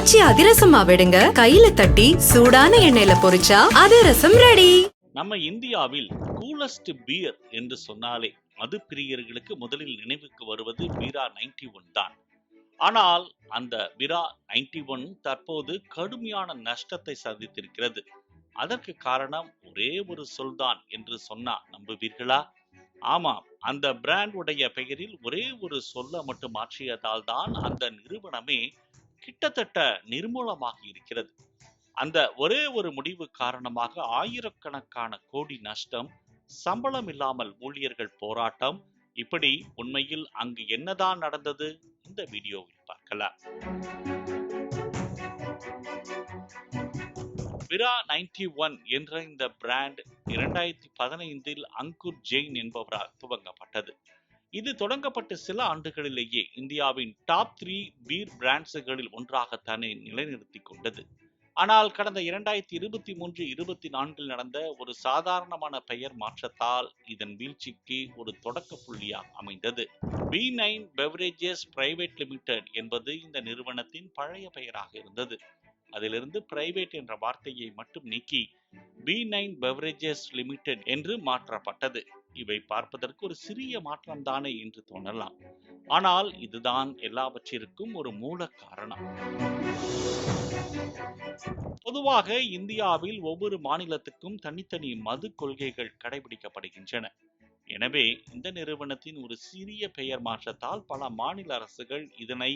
ஆச்சி அதிரசமா விடுங்க, கையில தட்டி சூடான எண்ணெயில பொரிச்சா அதிரசம் ரெடி. நம்ம இந்தியாவில் கூலஸ்ட் பியர் என்று சொன்னாலே மது பிரியர்களுக்கு முதலில் நினைவுக்கு வருவது பீரா 91 தான். ஆனால் அந்த பீரா 91 தற்போது கடுமையான நஷ்டத்தை சந்தித்திருக்கிறது. அதற்கு காரணம் ஒரே ஒரு சொல்தான் என்று சொன்னா நம்புவீர்களா? ஆமாம், அந்த பிராண்ட் உடைய பெயரில் ஒரே ஒரு சொல்ல மட்டும் மாற்றியதால் தான் அந்த நிறுவனமே கிட்டத்தட்ட நிர்மூலமாகி இருக்கிறது. அந்த ஒரே ஒரு முடிவு காரணமாக ஆயிரக்கணக்கான கோடி நஷ்டம், சம்பளம் இல்லாமல் ஊழியர்கள் போராட்டம், இப்படி உண்மையில் அங்கு என்னதான் நடந்தது இந்த வீடியோவில் பார்க்கலாம். பீரா 91 என்ற இந்த பிராண்ட் 2015 அங்குர் ஜெயின் என்பவரால் துவங்கப்பட்டது. இது தொடங்கப்பட்ட சில ஆண்டுகளிலேயே இந்தியாவின் டாப் 3 பீர் பிராண்ட்ஸ்களில் ஒன்றாக தன்னை நிலைநிறுத்திக் கொண்டது. ஆனால் கடந்த 2023-24 நடந்த ஒரு சாதாரணமான பெயர் மாற்றத்தால் இதன் வீழ்ச்சிக்கு ஒரு தொடக்க புள்ளியாக அமைந்தது. B9 பெவரேஜஸ் பிரைவேட் லிமிடெட் என்பது இந்த நிறுவனத்தின் பழைய பெயராக இருந்தது. அதிலிருந்து பிரைவேட் என்ற வார்த்தையை மட்டும் நீக்கி B9 பெவரேஜஸ் லிமிடெட் என்று மாற்றப்பட்டது. இவை பார்ப்பதற்கு ஒரு சிறிய மாற்றம் தானே என்று தோணலாம். ஆனால் இதுதான் எல்லாவற்றிற்கும் ஒரு மூல காரணம். பொதுவாக இந்தியாவில் ஒவ்வொரு மாநிலத்துக்கும் தனித்தனி மது கொள்கைகள் கடைபிடிக்கப்படுகின்றன. எனவே இந்த நிறுவனத்தின் ஒரு சிறிய பெயர் மாற்றத்தால் பல மாநில அரசுகள் இதனை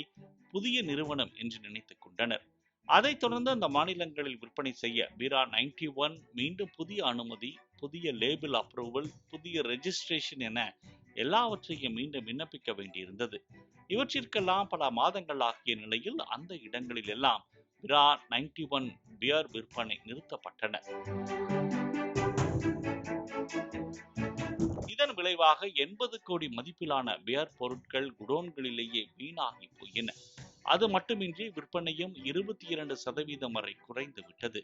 புதிய நிறுவனம் என்று நினைத்துக் கொண்டனர். அதைத் தொடர்ந்து அந்த மாநிலங்களில் விற்பனை செய்ய பீரா 91 மீண்டும் புதிய அனுமதி, புதிய லேபிள் அப்ரூவல், புதிய ரெஜிஸ்ட்ரேஷன் என எல்லாவற்றையும் மீண்டும் விண்ணப்பிக்க வேண்டியிருந்தது. இவற்றிற்கெல்லாம் பல மாதங்கள் ஆகிய நிலையில் அந்த இடங்களில் எல்லாம் பீரா 91 பியர் விற்பனை நிறுத்தப்பட்டன. இதன் விளைவாக 80 கோடி மதிப்பிலான பியர் பொருட்கள் குடோன்களிலேயே வீணாகி போயின. அது மட்டுமின்றி விற்பனையும் 22% வரை குறைந்து விட்டது.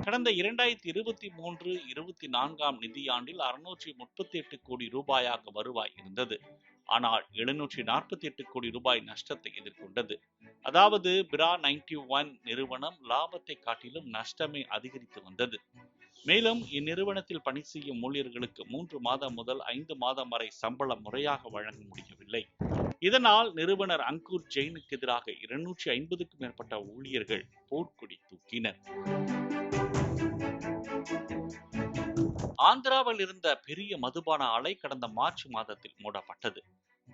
கடந்த 2023-24 நிதியாண்டில் 638 கோடி ரூபாயாக வருவாய் இருந்தது. ஆனால் 748 கோடி ரூபாய் நஷ்டத்தை எதிர்கொண்டது. அதாவது பீரா 91 நிறுவனம் லாபத்தை காட்டிலும் நஷ்டமே அதிகரித்து வந்தது. மேலும் இந்நிறுவனத்தில் பணி செய்யும் ஊழியர்களுக்கு 3 மாதம் முதல் 5 மாதம் வரை சம்பளம் முறையாக வழங்க முடியவில்லை. இதனால் நிறுவனர் அங்குர் ஜெயினுக்கு எதிராக 250க்கும் மேற்பட்ட ஊழியர்கள் போர்க்கொடி தூக்கினர். ஆந்திராவில் இருந்த பெரிய மதுபான ஆலை கடந்த மார்ச் மாதத்தில் மூடப்பட்டது.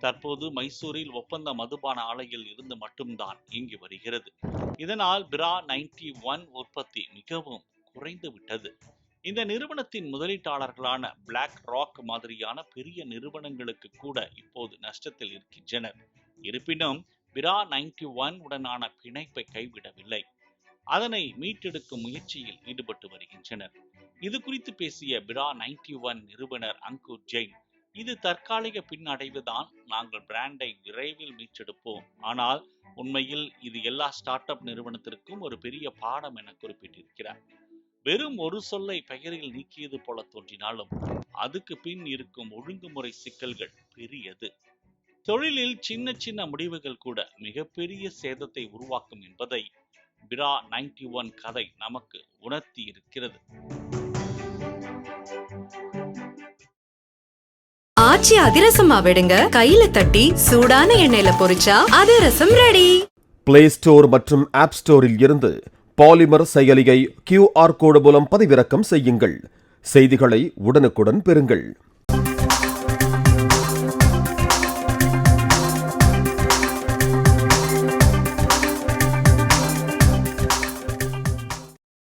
தற்போது மைசூரில் ஒப்பந்த மதுபான ஆலையில் இருந்து மட்டும்தான் இயங்கி வருகிறது. இதனால் பீரா 91 உற்பத்தி மிகவும் குறைந்து விட்டது. இந்த நிறுவனத்தின் முதலீட்டாளர்களான பிளாக் ராக் மாதிரியான பெரிய நிறுவனங்களுக்கு கூட இப்போது நஷ்டத்தில் இருக்கின்றனர். இருப்பினும் பீரா 91 உடனான பிணைப்பை கைவிடவில்லை. அதனை மீட்டெடுக்கும் முயற்சியில் ஈடுபட்டு வருகின்றனர். இது குறித்து பேசிய பீரா 91 நிறுவனர் அங்குர் ஜெயின், இது தற்காலிக பின்னடைவுதான், நாங்கள் பிராண்டை விரைவில் மீட்டெடுப்போம். ஆனால் உண்மையில் இது எல்லா ஸ்டார்ட் அப் நிறுவனத்திற்கும் ஒரு பெரிய பாடம் என குறிப்பிட்டிருக்கிறார். வெறும் ஒரு சொல்லை பெயரில் நீக்கியது போல தோன்றினாலும் அதுக்கு பின் இருக்கும் ஒழுங்குமுறை சிக்கல்கள் பெரியது. தொழிலில் சின்ன சின்ன முடிவுகள் கூட மிகப்பெரிய சேதத்தை உருவாக்கும் என்பதை பீரா 91 கதை நமக்கு உணர்த்தி இருக்கிறது. ஆச்சி அதிரசமா விடுங்க, கையில தட்டி சூடான எண்ணெயில பொரிச்சா அதிரசம் ரெடி. பிளே ஸ்டோர் மற்றும் ஆப் ஸ்டோரில் இருந்து பாலிமர் செயலியை QR கோடு மூலம் பதிவிறக்கம் செய்யுங்கள். செய்திகளை உடனுக்குடன் பெறுங்கள்.